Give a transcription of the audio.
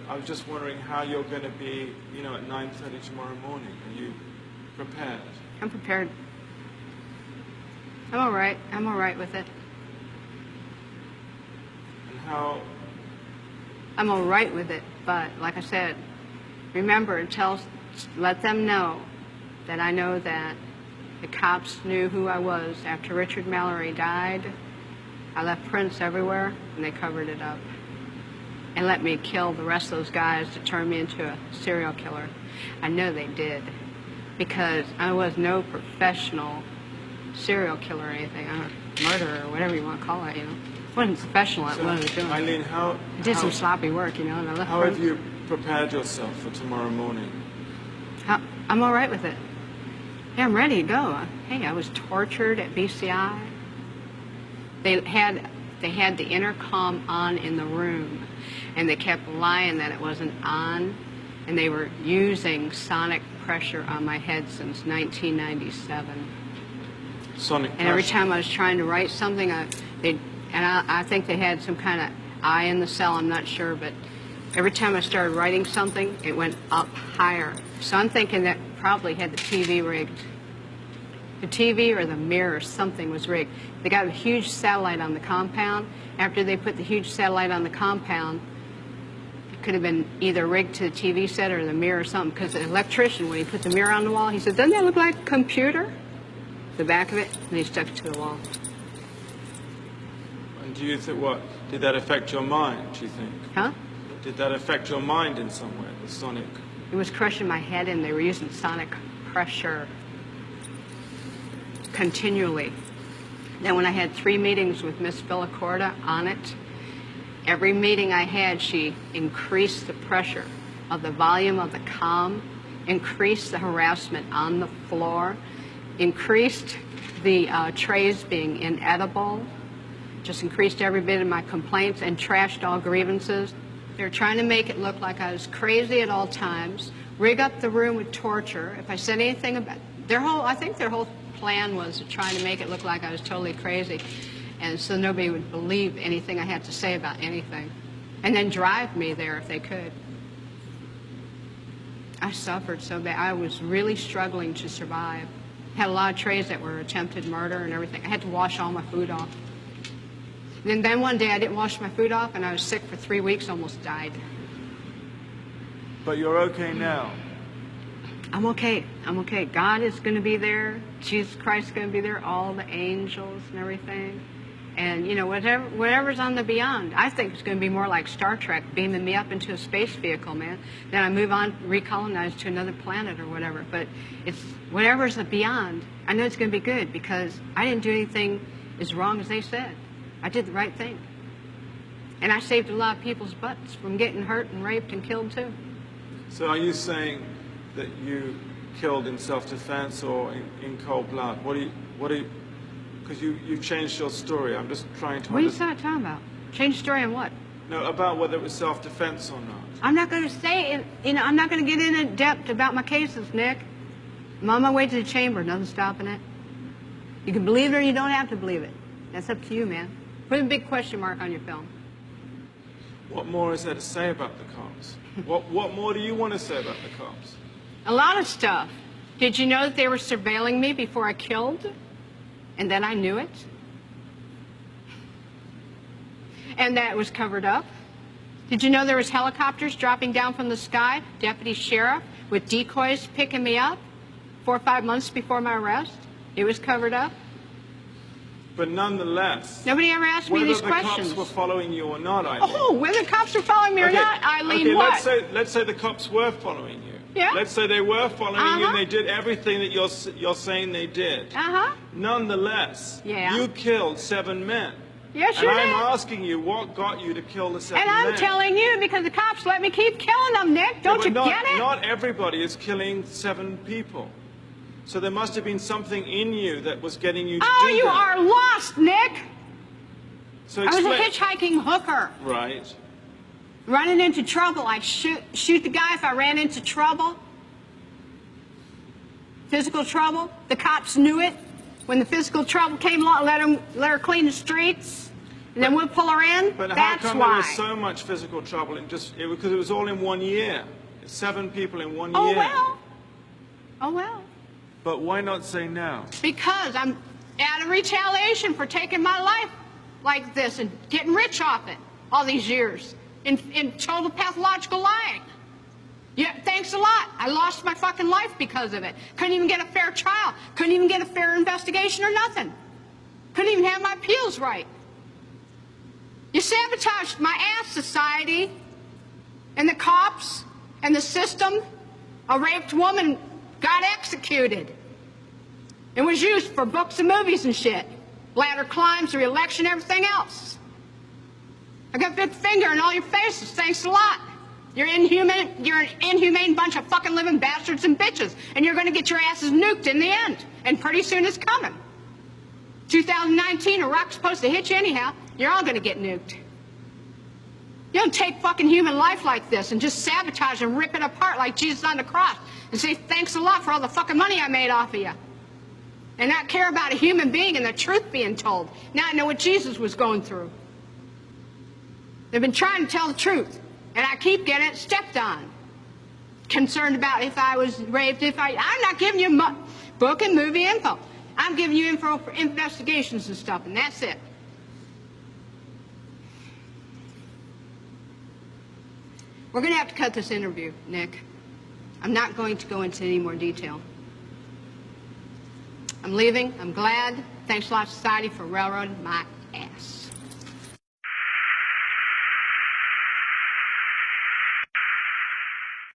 I was just wondering how you're going to be, you know, at 9:30 tomorrow morning. Are you prepared? I'm prepared. I'm all right. I'm all right with it. And how? I'm all right with it, but like I said, remember, let them know that I know that the cops knew who I was. After Richard Mallory died, I left prints everywhere, and they covered it up. And let me kill the rest of those guys to turn me into a serial killer. I know they did, because I was no professional serial killer or anything. I'm a murderer, or whatever you want to call it, you know. I wasn't professional at what I was doing. Eileen, I did some sloppy work, you know. And I left how have you prepared yourself for tomorrow morning? I'm all right with it. Yeah, I'm ready to go. Hey, I was tortured at BCI. They had the intercom on in the room, and they kept lying that it wasn't on, and they were using sonic pressure on my head since 1997. Sonic pressure? And every time I was trying to write something, I think they had some kind of eye in the cell, I'm not sure, but every time I started writing something, it went up higher. So I'm thinking that probably had the TV rigged. The TV or the mirror, something was rigged. They got a huge satellite on the compound. After they put the huge satellite on the compound, it could have been either rigged to the TV set or the mirror or something, because the electrician, when he put the mirror on the wall, he said, "Doesn't that look like a computer?" The back of it, and he stuck it to the wall. And do you think, what, did that affect your mind, do you think? Huh? Did that affect your mind in some way, the sonic? It was crushing my head, and they were using sonic pressure continually. Then when I had 3 meetings with Miss Villacorta on it, every meeting I had, she increased the pressure of the volume of the comm, increased the harassment on the floor, increased the trays being inedible, just increased every bit of my complaints, and trashed all grievances. They were trying to make it look like I was crazy at all times, rig up the room with torture. If I said anything about I think their whole plan was trying to make it look like I was totally crazy, and so nobody would believe anything I had to say about anything, and then drive me there if they could. I suffered so bad. I was really struggling to survive. Had a lot of trays that were attempted murder and everything. I had to wash all my food off. And then one day I didn't wash my food off, and I was sick for 3 weeks, almost died. But you're okay now? I'm okay. I'm okay. God is going to be there. Jesus Christ is going to be there. All the angels and everything. And, you know, whatever's on the beyond. I think it's going to be more like Star Trek, beaming me up into a space vehicle, man. Then I move on, recolonize to another planet or whatever. But it's whatever's the beyond. I know it's going to be good, because I didn't do anything as wrong as they said. I did the right thing. And I saved a lot of people's butts from getting hurt and raped and killed, too. So are you saying that you killed in self-defense or in cold blood? What do you, because you've changed your story. I'm just trying to What are you talking about? Change story on what? No, about whether it was self-defense or not. I'm not going to say it, you know, I'm not going to get in depth about my cases, Nick. I'm on my way to the chamber, nothing stopping it. You can believe it or you don't have to believe it. That's up to you, man. Put a big question mark on your film. What more is there to say about the cops? What more do you want to say about the cops? A lot of stuff. Did you know that they were surveilling me before I killed? And then I knew it? And that it was covered up? Did you know there was helicopters dropping down from the sky, deputy sheriff, with decoys picking me up 4 or 5 months before my arrest? It was covered up? But nonetheless, nobody ever asked me these questions. Whether the cops were following you or not, Eileen. Oh, whether the cops were following me or not, Eileen, okay, what? Let's say the cops were following you. Yeah. Let's say they were following you and they did everything that you're saying they did. Uh-huh. Nonetheless, you killed 7 men. Yes, you did. And I'm asking you, what got you to kill the 7 men? And I'm telling you, because the cops let me keep killing them, Nick. Don't you get it? Not everybody is killing 7 people. So there must have been something in you that was getting you to do that. Oh, you are lost, Nick. So I was a hitchhiking hooker. Right. Running into trouble. I'd shoot the guy if I ran into trouble. Physical trouble. The cops knew it. When the physical trouble came along, let her clean the streets. And then we'll pull her in. But That's how come why. there was so much physical trouble in because it was all in 1 year? 7 people in 1 Oh, year. well. Oh, well. But why not say no? Because I'm out of retaliation for taking my life like this and getting rich off it all these years in total pathological lying. Yeah, thanks a lot. I lost my fucking life because of it. Couldn't even get a fair trial. Couldn't even get a fair investigation or nothing. Couldn't even have my appeals right. You sabotaged my ass, society, and the cops, and the system. A raped woman got executed and was used for books and movies and shit. Ladder climbs, the election, everything else. I got a big finger in all your faces. Thanks a lot. You're an inhumane bunch of fucking living bastards and bitches, and you're going to get your asses nuked in the end. And pretty soon it's coming. 2019, a rock's supposed to hit you anyhow. You're all going to get nuked. You don't take fucking human life like this and just sabotage and rip it apart like Jesus on the cross and say thanks a lot for all the fucking money I made off of you. And not care about a human being and the truth being told. Now I know what Jesus was going through. They've been trying to tell the truth, and I keep getting it stepped on. Concerned about if I was raped, I'm not giving you book and movie info. I'm giving you info for investigations and stuff, and that's it. We're going to have to cut this interview, Nick. I'm not going to go into any more detail. I'm leaving. I'm glad. Thanks a lot, society, for railroading my ass.